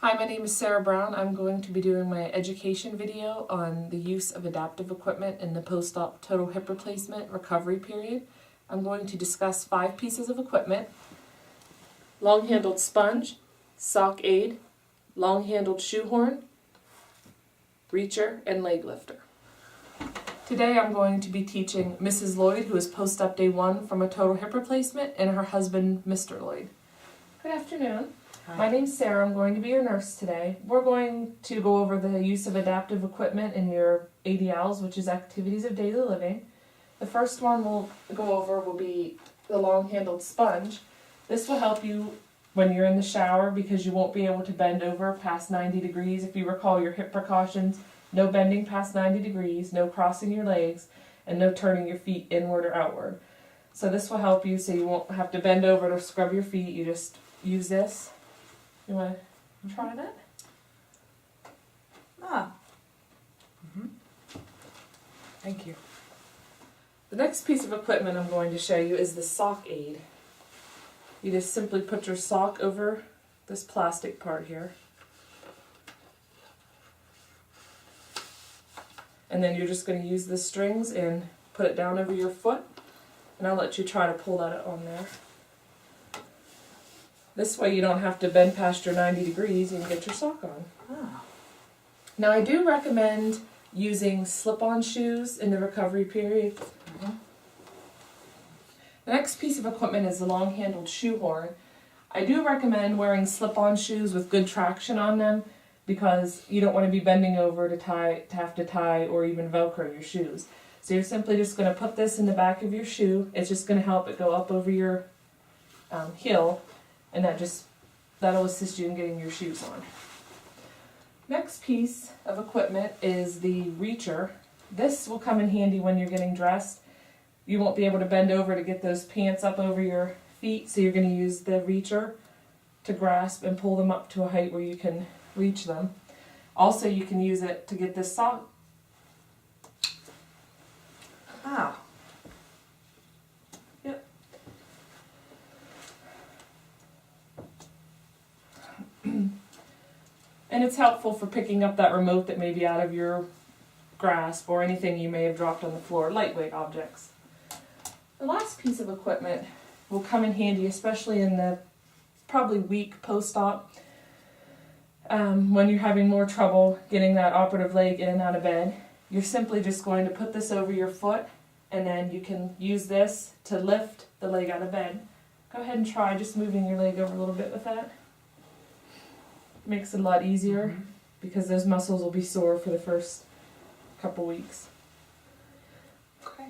Hi, my name is Sarah Brown. I'm going to be doing my education video on the use of adaptive equipment in the post-op total hip replacement recovery period. I'm going to discuss 5 pieces of equipment: long-handled sponge, sock aid, long-handled shoehorn, reacher, and leg lifter. Today I'm going to be teaching Mrs. Lloyd, who is post-op day 1 from a total hip replacement, and her husband, Mr. Lloyd. Good afternoon. Hi. My name's Sarah. I'm going to be your nurse today. We're going to go over the use of adaptive equipment in your ADLs, which is activities of daily living. The first one we'll go over will be the long-handled sponge. This will help you when you're in the shower because you won't be able to bend over past 90 degrees. If you recall your hip precautions, no bending past 90 degrees, no crossing your legs, and no turning your feet inward or outward. So this will help you so you won't have to bend over to scrub your feet. You just use this. You want to try that? Thank you. The next piece of equipment I'm going to show you is the sock aid. You just simply put your sock over this plastic part here. And then you're just going to use the strings and put it down over your foot. And I'll let you try to pull that on there. This way you don't have to bend past your 90 degrees and get your sock on. Oh. Now I do recommend using slip-on shoes in the recovery period. The next piece of equipment is the long-handled shoehorn. I do recommend wearing slip-on shoes with good traction on them because you don't want to be bending over to have to tie or even Velcro your shoes. So you're simply just going to put this in the back of your shoe. It's just going to help it go up over your heel, and that'll assist you in getting your shoes on. Next piece of equipment is the reacher. This will come in handy when you're getting dressed. You won't be able to bend over to get those pants up over your feet, so you're going to use the reacher to grasp and pull them up to a height where you can reach them. Also, you can use it to get this sock. Ah. Yep. And it's helpful for picking up that remote that may be out of your grasp or anything you may have dropped on the floor, lightweight objects. The last piece of equipment will come in handy, especially in the probably week post-op, when you're having more trouble getting that operative leg in and out of bed. You're simply just going to put this over your foot, and then you can use this to lift the leg out of bed. Go ahead and try just moving your leg over a little bit with that. Makes it a lot easier because those muscles will be sore for the first couple weeks. Okay.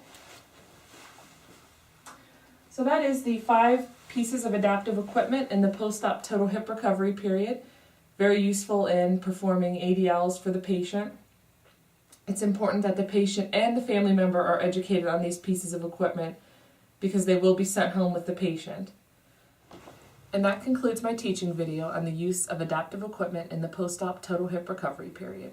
So that is the 5 pieces of adaptive equipment in the post-op total hip recovery period. Very useful in performing ADLs for the patient. It's important that the patient and the family member are educated on these pieces of equipment because they will be sent home with the patient. And that concludes my teaching video on the use of adaptive equipment in the post-op total hip recovery period.